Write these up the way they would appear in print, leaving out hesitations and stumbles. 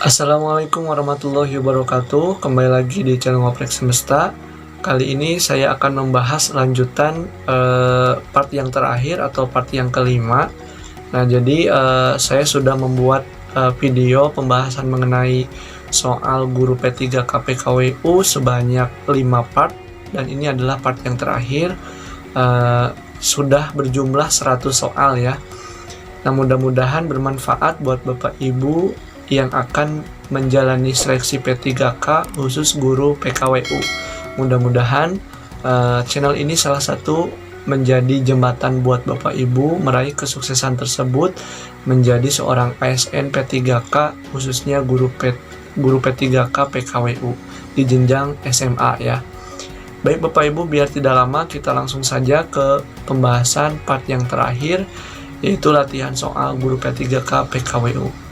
Assalamualaikum warahmatullahi wabarakatuh. Kembali lagi di channel Ngoprek Semesta. Kali ini saya akan membahas lanjutan part yang terakhir atau part yang kelima. Nah, jadi saya sudah membuat video pembahasan mengenai soal guru P3K PKWU sebanyak 5 part, dan ini adalah part yang terakhir. Sudah berjumlah 100 soal ya. Nah, mudah-mudahan bermanfaat buat Bapak Ibu yang akan menjalani seleksi P3K khusus guru PKWU. Mudah-mudahan channel ini salah satu menjadi jembatan buat Bapak Ibu meraih kesuksesan tersebut menjadi seorang ASN P3K, khususnya guru P3K PKWU di jenjang SMA ya. Baik Bapak Ibu, biar tidak lama kita langsung saja ke pembahasan part yang terakhir, yaitu latihan soal guru P3K PKWU.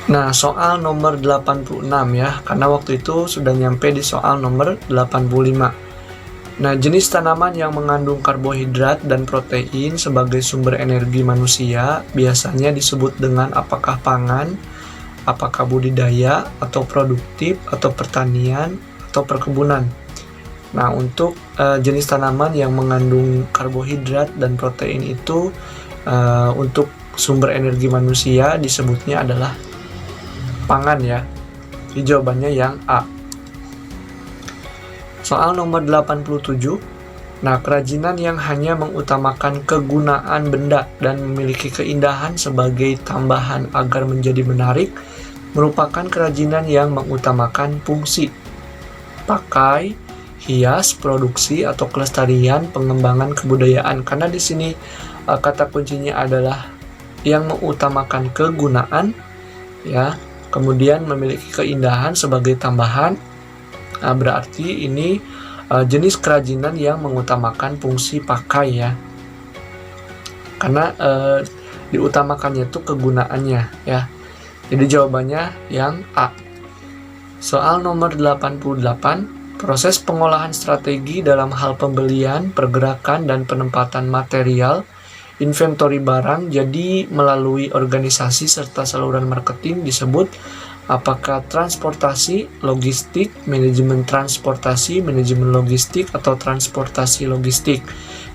Nah, soal nomor 86 ya, karena waktu itu sudah nyampe di soal nomor 85. Nah, jenis tanaman yang mengandung karbohidrat dan protein sebagai sumber energi manusia biasanya disebut dengan apakah pangan, apakah budidaya, atau produktif, atau pertanian, atau perkebunan. Nah, untuk jenis tanaman yang mengandung karbohidrat dan protein itu untuk sumber energi manusia disebutnya adalah pangan ya. Jadi jawabannya yang A. Soal nomor 87. Nah, kerajinan yang hanya mengutamakan kegunaan benda dan memiliki keindahan sebagai tambahan agar menjadi menarik merupakan kerajinan yang mengutamakan fungsi, pakai, hias, produksi, atau kelestarian, pengembangan kebudayaan. Karena di sini kata kuncinya adalah yang mengutamakan kegunaan ya. Kemudian memiliki keindahan sebagai tambahan. Nah, berarti ini jenis kerajinan yang mengutamakan fungsi pakai ya. Karena diutamakannya itu kegunaannya ya. Jadi jawabannya yang A. Soal nomor 88. Proses pengolahan strategi dalam hal pembelian, pergerakan, dan penempatan material, inventory barang jadi melalui organisasi serta saluran marketing disebut apakah transportasi, logistik, manajemen transportasi, manajemen logistik, atau transportasi logistik.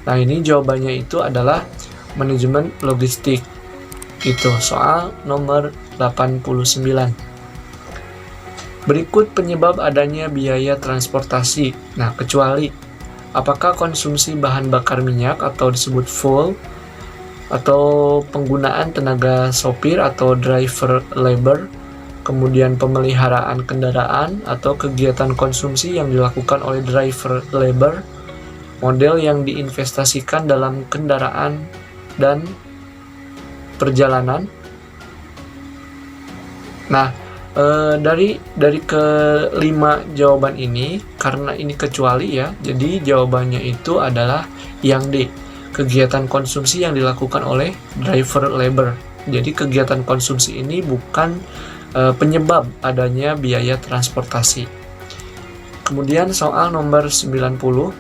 Nah, ini jawabannya itu adalah manajemen logistik. Itu soal nomor 89. Berikut penyebab adanya biaya transportasi. Nah, kecuali apakah konsumsi bahan bakar minyak atau disebut fuel, atau penggunaan tenaga sopir atau driver labor, kemudian pemeliharaan kendaraan atau kegiatan konsumsi yang dilakukan oleh driver labor, model yang diinvestasikan dalam kendaraan dan perjalanan. Nah, dari kelima jawaban ini, karena ini kecuali ya, jadi jawabannya itu adalah yang D. Kegiatan konsumsi yang dilakukan oleh driver labor. Jadi kegiatan konsumsi ini bukan penyebab adanya biaya transportasi. Kemudian soal nomor 90.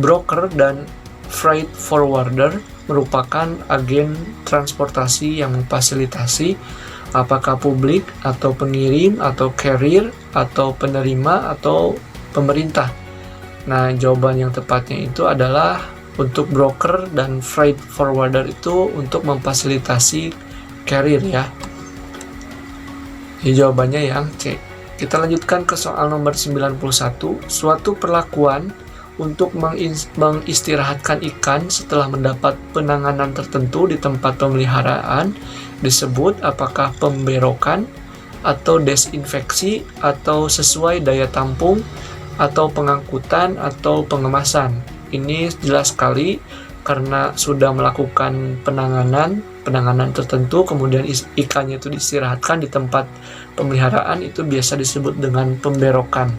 Broker dan freight forwarder merupakan agen transportasi yang memfasilitasi apakah publik atau pengirim atau carrier atau penerima atau pemerintah. Nah, jawaban yang tepatnya itu adalah untuk broker dan freight forwarder itu untuk memfasilitasi carrier ya. Jadi jawabannya yang C. Kita lanjutkan ke soal nomor 91. Suatu perlakuan untuk mengistirahatkan ikan setelah mendapat penanganan tertentu di tempat pemeliharaan disebut apakah pemberokan atau desinfeksi atau sesuai daya tampung atau pengangkutan atau pengemasan. Ini jelas sekali karena sudah melakukan penanganan tertentu, kemudian ikannya itu diistirahatkan di tempat pemeliharaan, itu biasa disebut dengan pemberokan.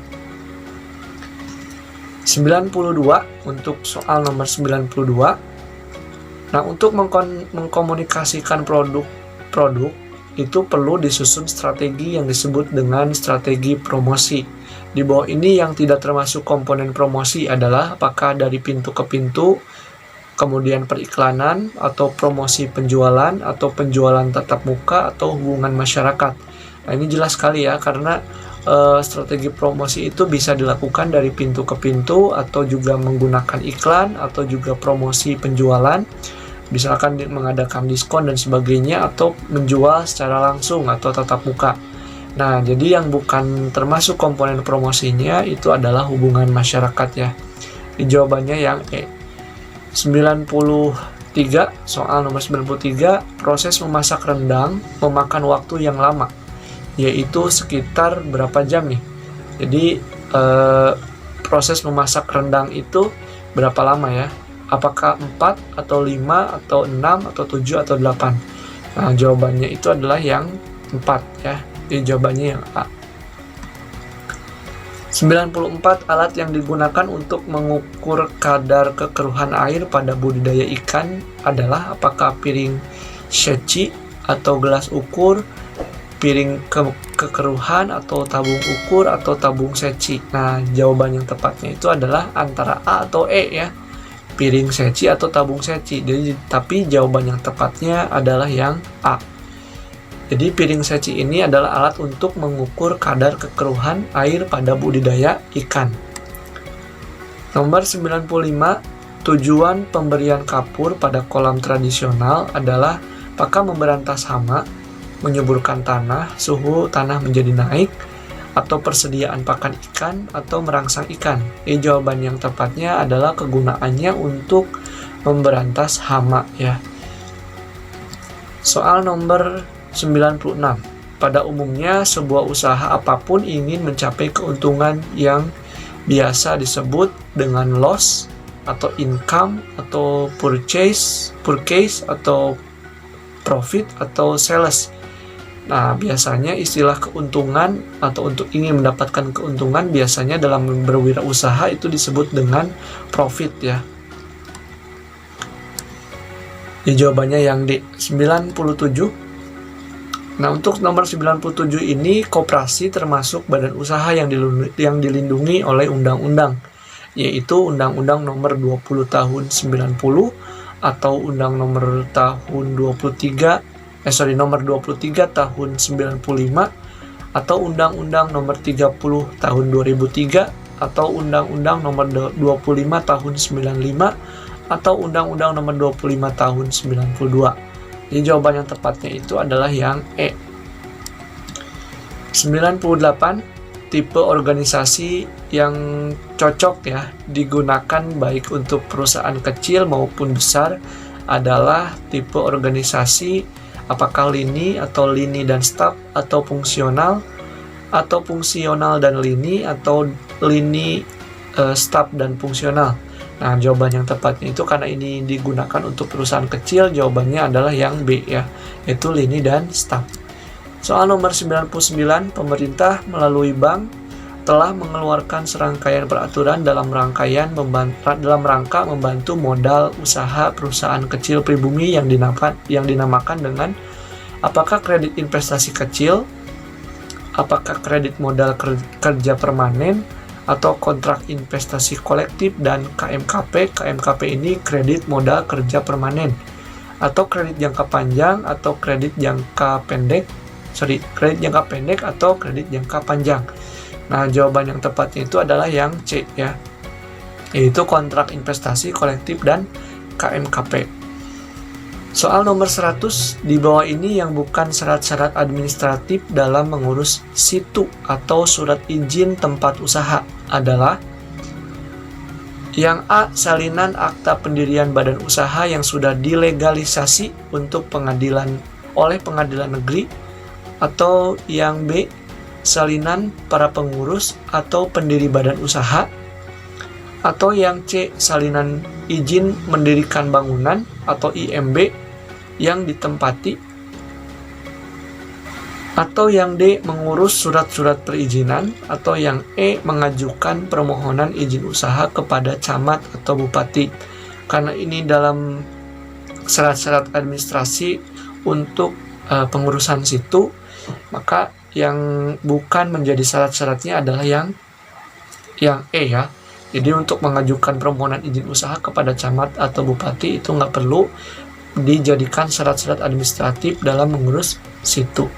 92 untuk soal nomor 92. Nah, untuk mengkomunikasikan produk itu perlu disusun strategi yang disebut dengan strategi promosi. Di bawah ini yang tidak termasuk komponen promosi adalah apakah dari pintu ke pintu, kemudian periklanan atau promosi penjualan atau penjualan tatap muka atau hubungan masyarakat. Nah, ini jelas sekali ya, karena strategi promosi itu bisa dilakukan dari pintu ke pintu atau juga menggunakan iklan atau juga promosi penjualan, misalkan mengadakan diskon dan sebagainya, atau menjual secara langsung atau tatap muka. Nah, jadi yang bukan termasuk komponen promosinya itu adalah hubungan masyarakat ya. Jawabannya yang E. 93, soal nomor 93, proses memasak rendang memakan waktu yang lama, yaitu sekitar berapa jam nih? Jadi proses memasak rendang itu berapa lama ya? Apakah 4 atau 5 atau 6 atau 7 atau 8? Nah, jawabannya itu adalah yang 4 ya. Jadi jawabannya yang A. 94, alat yang digunakan untuk mengukur kadar kekeruhan air pada budidaya ikan adalah apakah piring sheci atau gelas ukur, piring kekeruhan atau tabung ukur atau tabung sheci. Nah, jawaban yang tepatnya itu adalah antara A atau E ya. Piring sheci atau tabung sheci. Jadi, tapi jawaban yang tepatnya adalah yang A. Jadi piring sheci ini adalah alat untuk mengukur kadar kekeruhan air pada budidaya ikan. Nomor 95, tujuan pemberian kapur pada kolam tradisional adalah apakah memberantas hama, menyuburkan tanah, suhu tanah menjadi naik, atau persediaan pakan ikan, atau merangsang ikan. Jawaban yang tepatnya adalah kegunaannya untuk memberantas hama ya. Soal nomor 96. Pada umumnya sebuah usaha apapun ingin mencapai keuntungan yang biasa disebut dengan loss atau income atau purchase atau profit atau sales. Nah, biasanya istilah keuntungan atau untuk ingin mendapatkan keuntungan biasanya dalam berwirausaha itu disebut dengan profit ya. Jawabannya yang D. 97. Nah, untuk nomor 97 ini, koperasi termasuk badan usaha yang dilindungi oleh undang-undang, yaitu Undang-Undang nomor 20 tahun 90 atau Undang nomor tahun nomor 23 tahun 95 atau Undang-Undang nomor 30 tahun 2003 atau Undang-Undang nomor 25 tahun 95 atau Undang-Undang nomor 25 tahun 92. Jadi jawaban yang tepatnya itu adalah yang E. 98, tipe organisasi yang cocok ya digunakan baik untuk perusahaan kecil maupun besar adalah tipe organisasi apakah lini atau lini dan staf atau fungsional dan lini atau lini staf dan fungsional. Nah, jawaban yang tepatnya itu karena ini digunakan untuk perusahaan kecil, jawabannya adalah yang B ya, yaitu lini dan staf. Soal nomor 99, pemerintah melalui bank telah mengeluarkan serangkaian peraturan dalam rangka membantu modal usaha perusahaan kecil pribumi yang dinamakan dengan apakah kredit investasi kecil, apakah kredit modal kerja permanen, atau kontrak investasi kolektif, dan KMKP. KMKP ini kredit modal kerja permanen, atau kredit jangka panjang atau kredit jangka pendek atau kredit jangka panjang. Nah, jawaban yang tepatnya itu adalah yang C ya, yaitu kontrak investasi kolektif dan KMKP. Soal nomor 100, di bawah ini yang bukan syarat-syarat administratif dalam mengurus situ atau surat izin tempat usaha adalah yang A. Salinan akta pendirian badan usaha yang sudah dilegalisasi untuk oleh pengadilan negeri, atau yang B. Salinan para pengurus atau pendiri badan usaha, atau yang C. Salinan izin mendirikan bangunan atau IMB yang ditempati, atau yang D. mengurus surat-surat perizinan, atau yang E. mengajukan permohonan izin usaha kepada camat atau bupati. Karena ini dalam syarat-syarat administrasi untuk pengurusan situ, maka yang bukan menjadi syarat-syaratnya adalah yang E ya, Jadi untuk mengajukan permohonan izin usaha kepada camat atau bupati itu nggak perlu dijadikan syarat-syarat administratif dalam mengurus situ.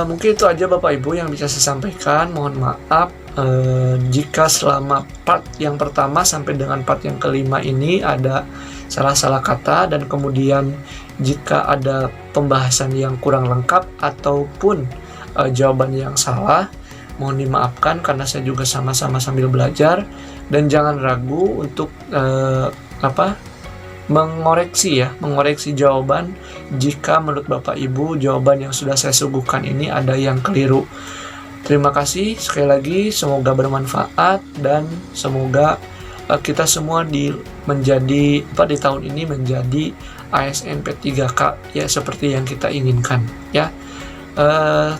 Mungkin itu aja Bapak Ibu yang bisa saya sampaikan. Mohon maaf jika selama part yang pertama sampai dengan part yang kelima ini ada salah-salah kata, dan kemudian jika ada pembahasan yang kurang lengkap ataupun jawaban yang salah, mohon dimaafkan karena saya juga sama-sama sambil belajar. Dan jangan ragu untuk mengoreksi jawaban jika menurut Bapak Ibu jawaban yang sudah saya suguhkan ini ada yang keliru. Terima kasih sekali lagi, semoga bermanfaat dan semoga kita semua di tahun ini menjadi ASN P3K ya, seperti yang kita inginkan ya.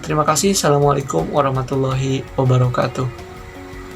Terima kasih. Assalamualaikum warahmatullahi wabarakatuh.